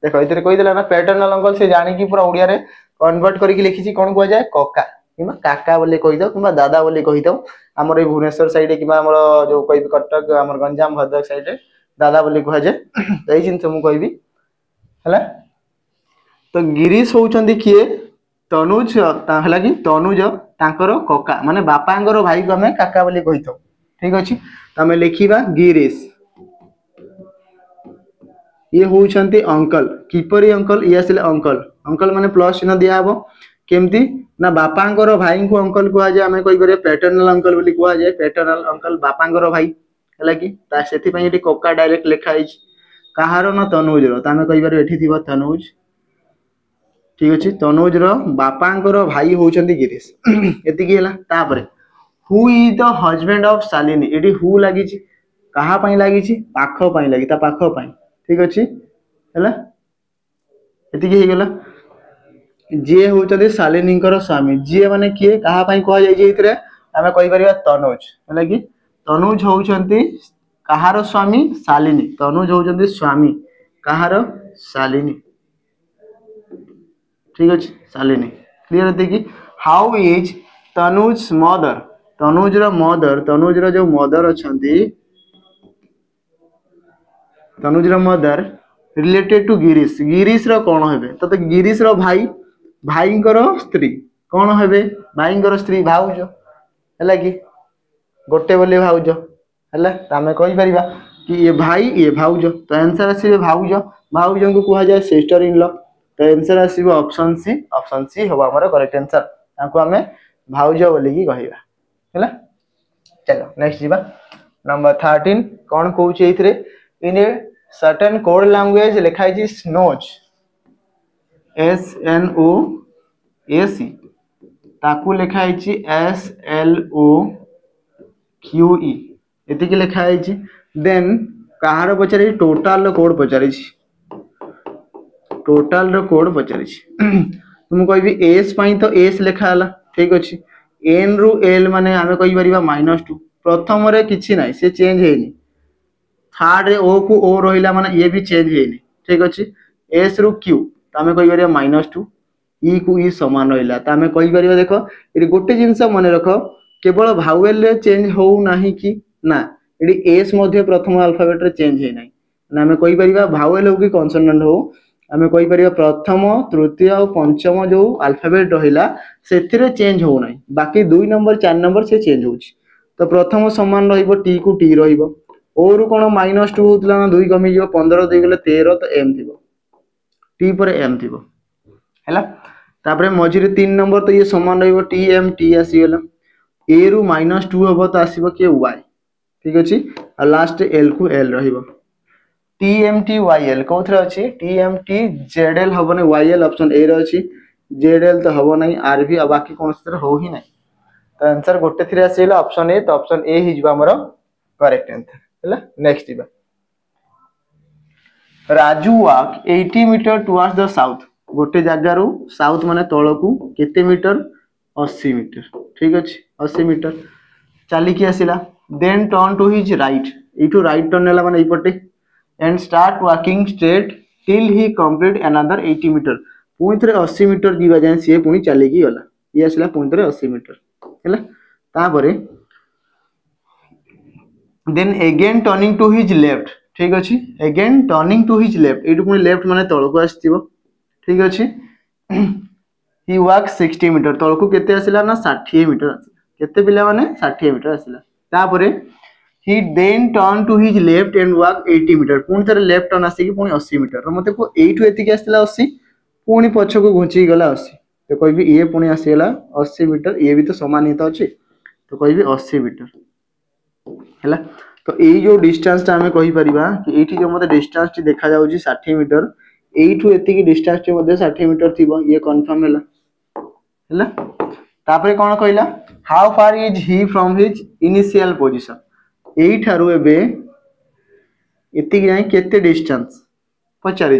A: देखो इधर कहि देला ना पैटर्नल अंकल से जानि की पूरा ओडिया रे कन्वर्ट करि के लिखिछि कोन कुहा जाय कोका किबा काका बोले कहि दो किबा दादा बोले कहि दो हमर ए भुवनेश्वर साइड किबा हमर जो कहि कटक हमर गंजाम भद्रक साइड दादा बोले कुहा जाय एई जिंस मु कहबी हला तो गिरीश होउछंती किए तनुज हला कि तनुज तांकर कोका माने बापांकर भाई को हमें काका बोली कहितो ठीक अछि तमे लिखिबा गिरीश ये होउछंती अंकल किपरी अंकल ये आसिले अंकल माने प्लस चिन्ह दिया हबो केमती ना बापांकर भाई को अंकल कुआ जाय हमें कहि करे पैटर्नल अंकल बोली कुआ जाय पैटर्नल अंकल बापांकर भाई हला कि ता सेति पई एटी कोका डायरेक्ट लिखा आइछ काहारो न तनुज रो तामे कहि बारे एठी थिबो तनुज ठीक अछि तनुज रो बापांकर भाई होउछंती गिरीश एति की हला तापरे who is the husband of Shalini eighty who लागि छि कहा पई लागि छि पाखो पई लागि ता पाखो पई ठीक अछि हला एति की हे गेला जे होउछंती शालिनीकर स्वामी जे माने किए कहा पई कह जाय जे इतरे हमें कहि परिबा तनुज हला कि तनुज होउछंती कहारो स्वामी शालिनी तनुज होउछंती स्वामी कहारो शालिनी ठीक अछि शालिनी क्लियर है कि how is Tanuj mother Tanuj रो जो मदर अछंती तनुज रो मदर रिलेटेड टू गिरीश रो कोन हेबे तो गिरीश रो भाईंकर स्त्री कोन हेबे भाईंकर स्त्री भाउजो हला कि गोटे बोले भाउजो हला तामे कहि परिबा कि ये भाई ये भाउजो तो आंसर आसीबे भाउजो को कुहा जाय सिस्टर इन लॉ तो आंसर आसीबो ऑप्शन सी होबा हमर करेक्ट आंसर ताको आमे भाउज बोली की कहिबा हैला। चलो नेक्स्ट जीवा नंबर 13 कौन कहूँ इन ए सर्टेन कोड लैंग्वेज लिखाई स्नोज SNOAC ताकू लिखाई SLOQE एतिकी लिखाई देन कहार पचारि टोटाल कोड पचारि टोटाल कोड पचारि तुम कहि एस पई तो एस लिखा ठीक अच्छे एन रु एल माने आमे कहि परिबा -2 प्रथम रे किछि नाही से चेंज हेनी थर्ड रे ओ को ओ रहिला माने ये भी चेंज हेनी ठीक अच्छे एस रु क्यू आमे कहि परिबा -2 ई को ई समान रहिला त आमे कहि परिबा देखो एटी गोटे जिंस मन रख केवल भावेल रे चेंज हो नाही कि ना एटी एस मध्ये प्रथम अल्फाबेट रे चेंज हे नाही ना आमे कहि परिबा भावेल हो कि कॉन्सोनेंट हो आमे कहि परिबा प्रथम तृतीय और पंचम जो अल्फाबेट रहिला सेथिरे चेंज हो नाही बाकी 2 नंबर 4 नंबर से चेंज होछि तो प्रथम समान रहिबो टी को टी रहिबो ओ रु कोन -2 होतला ना 2 कमी जो 15 2 गले 13 तो एम थिबो टी पर एम थिबो हैला तापरे मझिरे 3 नंबर तो ये समान रहिबो टी एम टी आसी गेला ए रु -2 हबो तो आसीबो के वाई ठीक अछि आ लास्ट एल को एल रहिबो TMTYL कोथरे अछि TMT ZL हबो नै YL ऑप्शन ए रे अछि ZL तो हबो नै RV आ बाकी कोन से हो ही नै तो आंसर गोटे थ्री आसीला ऑप्शन ए तो ऑप्शन ए ही जिबा हमरो करेक्ट आंसर हैला। नेक्स्ट जिबा Raju walk 80 metre towards the south गोटे जगह रो साउथ माने तळकू केते मीटर 80 मीटर ठीक अछि 80 मीटर चली की आसीला then turn to his right इटू राइट टर्न नेला माने इपटे and start walking straight till he complete another 80 meter पुनी थरे 80 मीटर जीवा जाय से पुनी चली की गला ये आसला पुनी थरे 80 मीटर हैला तापरे then again turning to his left ठीक अछि again turning to his left एटू पुनी लेफ्ट माने तळको आस्थिबो ठीक अछि he walk 60 मीटर तळको केते आसिला ना 60 मीटर केते पिला माने 60 मीटर आसिला तापरे he then turn to his left and walk 80 metre पुनी थरे लेफ्ट टर्न आसी की पुनी 80 मीटर मते को 8 एति के आस्थिला 80 पुनी पछ को घुंची गला 80 तो कहबी ये पुनी आसीला 80 मीटर ये भी तो समान ही तो अछि तो कहबी 80 मीटर हैला तो ए जो डिस्टेंस ता हमें कहि परिबा कि एठी जो मते डिस्टेंस टी देखा जाउची 60 मीटर एठू एति की डिस्टेंस टी मध्ये 60 मीटर थिबो ये कंफर्म हैला हैला तापरे कोन कहला how far is he from his initial position एठारु एबे एति जाय केते डिस्टेंस पचारि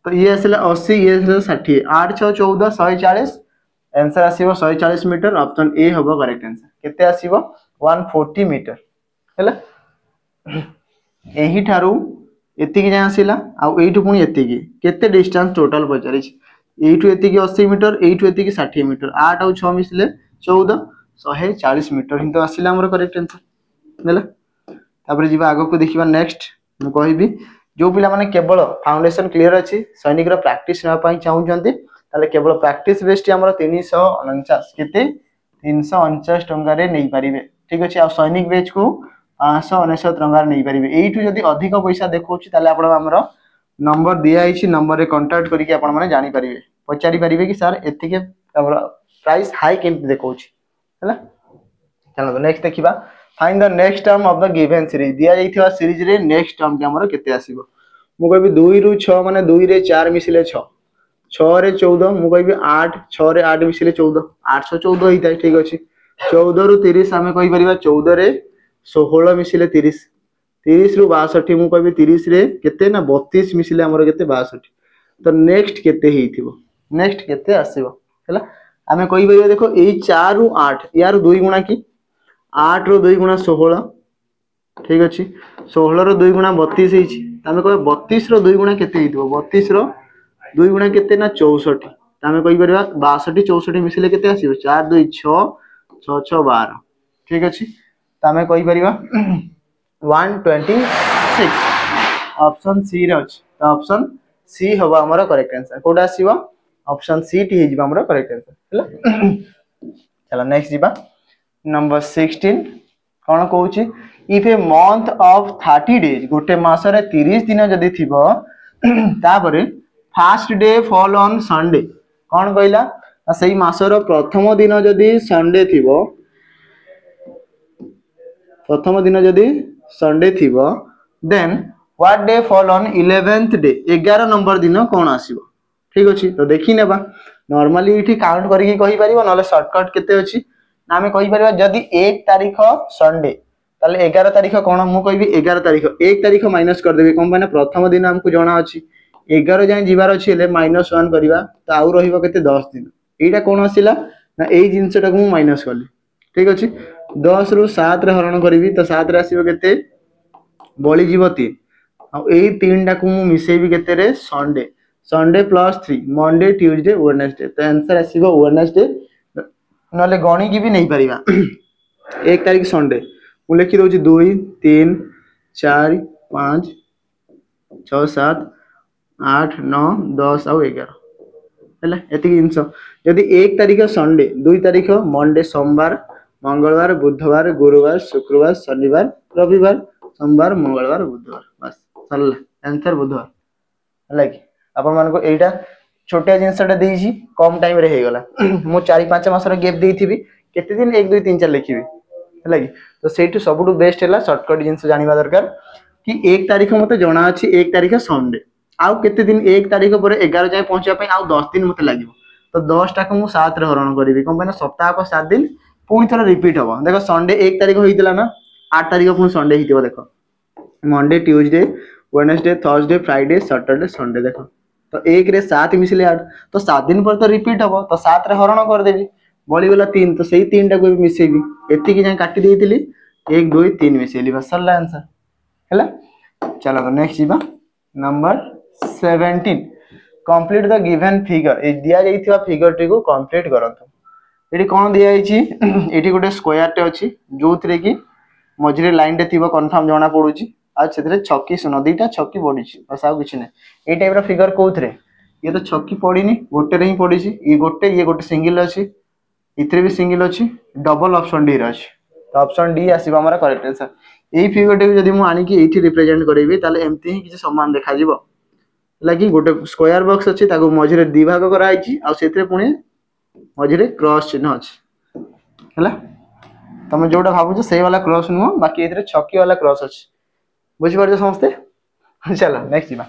A: तो ये आसला 80 ये आसला 60 8 6 14 140 आंसर आसीबो 140 मीटर ऑप्शन ए हबो करेक्ट आंसर केते आसीबो 140 मीटर हैला एही ठारू एति जाय आसीला आ एठू पुनी एति केते डिस्टेंस टोटल पचारि एठू एति 80 मीटर एठू एति 60 मीटर 8 और 6 मिसले 14 140 मीटर हिंतो आसीला हमर करेक्ट आंसर हैला तापर जीवा आगो को देखिबा नेक्स्ट म कहिबी जो पिला माने केवल फाउंडेशन क्लियर अछि सैनिक रो प्रैक्टिस ना पई चाहू जंती ताले केवल प्रैक्टिस बेस्ट हमर 349 केते 349 टंका रे नै परिबे ठीक अछि आ सैनिक बेच को 599 टंका रे नै परिबे एठू जदी अधिक पैसा देखौछि ताले आपण हमर नंबर दिया आइछि नंबर रे कांटेक्ट करी के आपण माने जानि परिबे पचारि परिबे कि सर एथि के हमर प्राइस हाई केम देखौछि हैला चलो नेक्स्ट देखिबा find the next term of the given series दिया जाइथिबा सीरीज रे नेक्स्ट टर्म के हमर केते आसीबो मु कहबी 2 रु 6 माने 2 रे 4 मिसिले 6 6 रे 14 मु कहबी 8 6 रे 8 मिसिले 14 814 हिता ठीक अछि 14 रु 30 हमें कहि परिबा 14 रे 16 मिसिले 30 30 रु 62 मु कहबी 30 रे केते ना 32 मिसिले हमर केते 62 तो नेक्स्ट केते हेइथिबो नेक्स्ट केते आसीबो हैला हमें कहि परिबा देखो एई 4 रु 8 यार 2 गुणा की 8 रो 2 गुणा 16 ठीक अछि 16 रो 2 गुणा 32 हेछि तमे कह 32 रो 2 गुणा केते हेइतो 32 रो 2 गुणा केते ना 64 तमे कहि परबा 62 64 मिसिले केते आसीबो 4 2 6 6 6 12 ठीक अछि तमे कहि परबा 126 ऑप्शन सी रे अछि तो ऑप्शन सी हबा हमर करेक्ट आंसर कोडा आसीबो ऑप्शन सी टी हेजिबा हमर करेक्ट आंसर हैला चलो नेक्स्ट जिबा नंबर 16 कोन कहूची if a month of 30 days गोटे मास रे 30 दिन जदी थिबो तापरे first day fall on Sunday कोन कहला सेही मासर प्रथम दिन जदि संडे थिबो प्रथम दिन जदि संडे थिबो then what day fall on 11th day 11 number दिन कोन आसीबो ठीक अछि तो देखि नेबा नॉर्मली इठी काउंट करके कहि परिबो नले शॉर्टकट केते अछि ना हमें कहि परिबा जदि 1 तारिख संडे ताले 11 तारिख कोन मु कहबी 11 तारिख 1 तारिख माइनस कर देबी कोन माने प्रथम दिन हमकु जणा अछि 11 जाय जीवार अछि ले -1 करबा तो आउ रहिबो केते 10 दिन एटा कोन आसिला ना एई जिंसटा को मु माइनस करली ठीक अछि 10 रु 7 रे हरण करबी तो 7 रे आसीबो केते बळी जीवो 3 आ एई 3 टा को मु मिसेबी केते रे Sunday Sunday plus 3 Monday Tuesday Wednesday तो आंसर आसीबो वेडनेसडे नले गणी की भी नहीं परिबा 1 तारिख संडे मु लिखि दोची 2 3 4 5 6 7 8 9 10 और 11 हैला एति जिंस यदि 1 तारिख संडे 2 तारिख मंडे सोमवार मंगलवार बुधवार गुरुवार शुक्रवार शनिवार रविवार सोमवार मंगलवार बुधवार बस सरला आंसर बुधवार हैला कि अपन मान को एटा छोटे जिनसटा देइछि कम टाइम रे हे गला मु 4 5 मास रे गैप देइथिबी केते दिन 1 2 3 4 लिखिबी हैला कि तो सेटु सबुटु बेस्ट हैला शॉर्टकट जिनस जानिबा दरकार कि 1 तारिख मते जणा अछि 1 तारिख संडे आउ केते दिन 1 तारिख पर 11 जाय पहुंचा पय आउ 10 दिन मते लागिवो तो 10 टा को मु 7 रे हरण करिवि कोन माने सप्ताह को 7 दिन पुनी थोड़ा रिपीट हबो देखो संडे 1 तारिख होइतिला ना 8 तारिख पुनी संडे हितिबो देखो Monday Tuesday Wednesday Thursday Friday Saturday Sunday देखो तो 1 रे 7 मिसले 8 तो 7 दिन पर तो रिपीट हबो तो 7 रे हरण कर देबी बळी गला 3 तो सेही 3 टा को भी मिसेबी एति की जाय काटी देइतिली 1 2 3 मिसेली बस सरला आंसर हैला चलो तो नेक्स्ट जीवा number 17 complete the given figure A दिया जाइथिबा फिगर टी को कंप्लीट करंतु एटी कोन दिया आइछि एटी गोटे स्क्वायर टे अछि जोथरे की मझरे लाइन टे थिबो कंफर्म जणा पडुछि आ सेतरे छक्की सुनो दीटा छक्की पडिछि बस आ किछ नै ए टाइप रो फिगर कोथरे ये तो छक्की पडिनी गोटे रे ही पडिछि ये गोटे सिंगल अछि इथरे भी सिंगल अछि डबल ऑप्शन डी रे अछि तो ऑप्शन डी आसीबा हमरा करेक्ट आंसर एई फिगर टे जदी मु आनी की एठी रिप्रेजेंट करबी ताले एम्ति ही किछ समान देखा जिवो लागी गोटे स्क्वायर बॉक्स अछि ताको मझरे दि भाग करा आइछि आ सेतरे पुणी मझरे क्रॉस चिन्ह अछि हैला तमे जोटा भाबुछ सेही वाला क्रॉस नुह बाकी एतरे छक्की वाला क्रॉस अछि बुझि परछ समझते चलो नेक्स्ट जीवा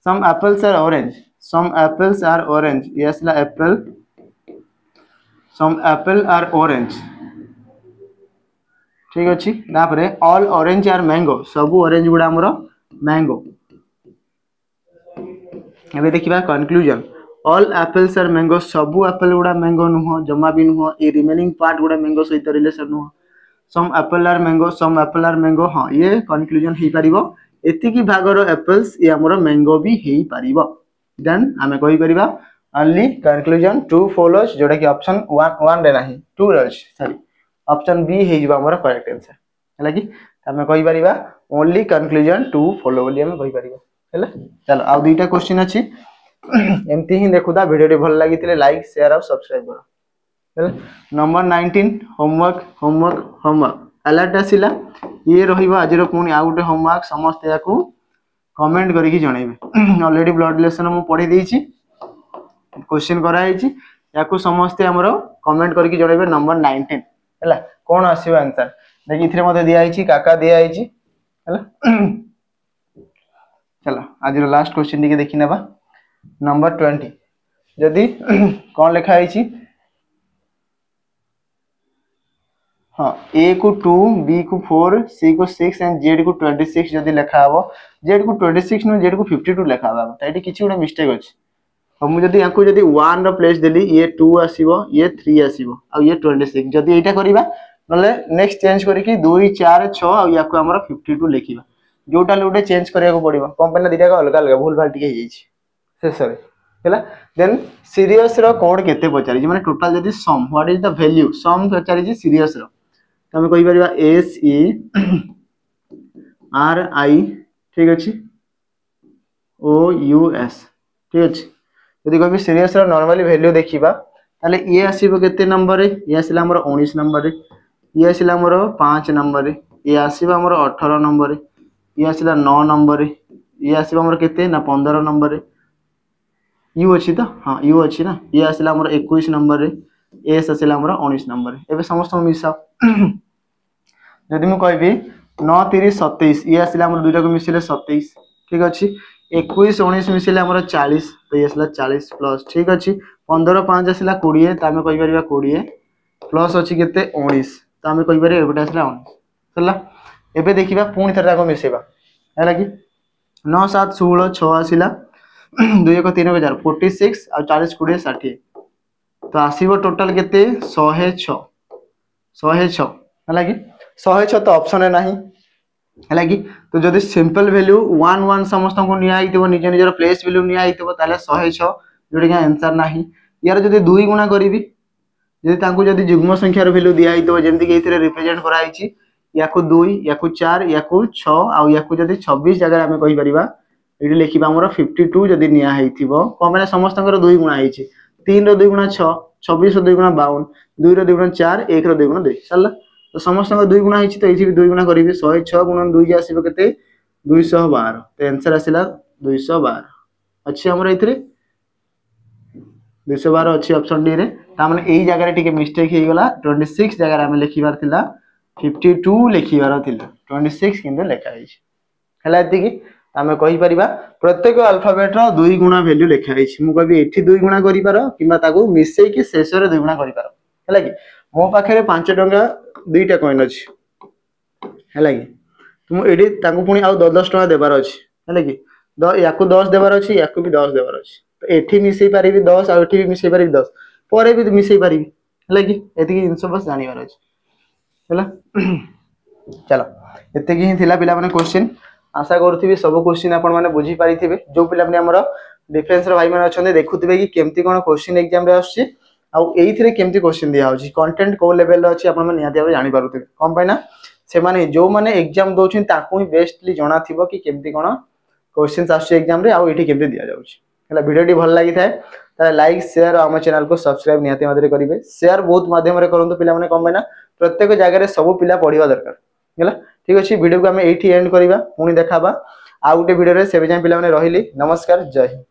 A: some apples are orange yes ला apple some apple are orange ठीक अछि ना परे ऑल ऑरेंज आर मैंगो सब ऑरेंज गुडा हमरो मैंगो एबे देखिबा conclusion all apples are mango सब एप्पल गुडा मैंगो नुह जमा भी नुह ए रिमेनिंग पार्ट गुडा मैंगो सहित रिलेशन नुह सम एप्पल आर मैंगो हां ये कंक्लूजन हे परिबो एति की भागर एप्पल्स ये हमरो मैंगो भी हे परिबो देन हमें कहि परिबा ओनली कंक्लूजन ट्रू फॉलोज जोडा की ऑप्शन 1 रे नाही 2 रे सॉरी ऑप्शन बी हे जिबा हमरो करेक्ट आंसर हैला की हमें कहि परिबा ओनली कंक्लूजन ट्रू फॉलो बोली हमें कहि परिबा हैला चलो आ दुईटा क्वेश्चन अछि एमती ही देखुदा वीडियो भल लागितिले लाइक शेयर और सब्सक्राइब करो हैला नंबर 19 होमवर्क अलर्ट आसिला ये रहिबा आज रो पुनी आ गुटे होमवर्क समस्त याकू कमेंट करिकि जणैबे ऑलरेडी ब्लड रिलेशन मु पढी देइछि क्वेश्चन करा आइछि याकू समस्त हमरो कमेंट करिकि जणैबे नंबर 19 हैला कोन आसीबो आंसर देखि इथरे मते दिया आइछि काका दिया आइछि हैला चलो आज रो लास्ट क्वेश्चन दिके देखि नेबा नंबर 20 जदी कोन लिखा आइछि हां ए को 2 बी को 4 सी को 6 एंड जेड को 26 जदी लिखा हबो जेड को 26 नो जेड को 52 लिखा हबो त एटी किछि उडा मिस्टेक अछि तो मु जदी याकू जदी 1 रो प्लेस देली ये 2 आसीबो ये 3 आसीबो आ ये 26 जदी एटा करिबा नले नेक्स्ट चेंज करी की 2 4 6 आ याकू हमरो 52 लिखिबा जोटा लोटे चेंज करिया को पड़िबो कंपनी दिटा का अलग अलग भूल भाल टिके हे जाइछि शेषरे हैला देन सीरीज रो कोड केते पचारि माने टोटल जदी sum what is the value sum पचारि जी सीरीज रो तमे कहि परिबा एस ई आर आई ठीक अछि ओ यू एस ठीक अछि यदि कहि सीरीज रो नॉर्मली वैल्यू देखिबा ताले ये आसीबो केते नंबर रे ये आसीला हमर 19 नंबर रे ये आसीला हमर 5 नंबर रे ये आसीबा हमर 18 नंबर रे ये आसीला 9 नंबर रे ये आसीबा हमर केते ना 15 नंबर रे यू अच्छी तो हाँ यू अच्छी ना ये आसला हमर 21 नंबर रे एस आसला हमर 19 नंबर रे एबे समस्त मिसाओ जदि मु कहबी 9 30 27 ये आसला हमर दुइटा को मिसिले 27 ठीक अछि 21 19 मिसिले हमर 40 तो ये आसला 40 प्लस ठीक अछि 15 5 आसला 20 त हमें कहि परिबा 20 प्लस अछि केते 19 त हमें कहि परिबा एबेटा आसला 19 चला एबे देखिबा पुणी थरा को मिसेबा हैला कि 9 7 16 6 आसला 2 1 3 4 46 आ 40 20 60 तो आसीबो टोटल केते 106 106 हैला कि 106 तो ऑप्शन है नाही हैला कि तो जदि सिंपल वैल्यू 1 1 समस्त को निया आइतबो निज निजर प्लेस वैल्यू निया आइतबो ताले 106 जोडी का आंसर नाही यार जदि 2 गुणा करिवि जदि तांको जदि युग्म संख्यार वैल्यू दिया आइतबो जेंति कि इथिरे रिप्रेजेंट करा आइछि याकु 2 याकु 4 याकु 6 आ याकु जदि 26 जगह हमें कहि परिबा एठी लेखिबा हमर 52 जदि निया आइथिबो को माने समस्तकर 2 गुणा आइछि 3 रो 2 गुणा 6 26 रो 2 गुणा 52 2 रो 2 गुणा 4 1 रो 2 गुणा 2 चलला तो समस्तकर 2 गुणा आइछि तो एठी भी 2 गुणा करिबे 106 गुणन 2 जे आसीबो केते 212 तो आंसर आसिला 212 अछि हमर एथिरे 212 अछि ऑप्शन डी रे ता माने एई जगह रे टिके मिस्टेक हे गेला 26 जगह रे हमें लिखिबार थिला 52 लिखिबार थिला 26 किंतु लेखा आइछि हला एति कि आमे कहि परिबा प्रत्येक अल्फाबेट रो 2 गुणा वैल्यू लेखा आइछि मु कहबी एठी 2 गुणा करि पारो किबा ताको मिसै कि शेष रे 2 गुणा करि पारो हला कि मो पाखरे 5 टंका दुईटा कॉइन अछि हला कि तुम एडी ताको पुनी आ 10 टका देबार अछि हला कि याकु 10 देबार अछि याकु भी 10 देबार अछि तो एठी मिसै पारिबी 10 आ एठी भी मिसै पारिबी 10 परे भी मिसै पारिबी हला कि एति कि इनसो बस जानिबार अछि हला चलो एति कि थिला पिला माने क्वेश्चन आशा करथि सब क्वेश्चन आपण माने बुझी पारिथिबे जो पिला माने हमर डिफेंस रो भाई माने अछन देखुथिबे कि केमती कोन क्वेश्चन एग्जाम रे आछि आ एइथिरे केमती क्वेश्चन दिया होछि कंटेंट को लेवल रे अछि आपण माने निहाती भाबे जानि पारुथिबे कम पाइना से माने जो माने एग्जाम दोछिन ताकू ही बेस्टली जणा थिबो कि केमती कोन क्वेश्चंस आछि एग्जाम रे आ एठी केमती दिया जाउछि हला वीडियो टी भल लागि थाए ता लाइक शेयर और हम चैनल को सब्सक्राइब निहाती मादरे करिवे शेयर बहुत माध्यम रे करंतु पिला माने कम पाइना प्रत्येक जगह रे सब पिला पढिबा दरकार हला ठीक अछि वीडियो को हम एठी एंड करिबा पुनी देखाबा आ गुटे वीडियो रे सेबे जाय पिला माने रहिली नमस्कार जय हिंद।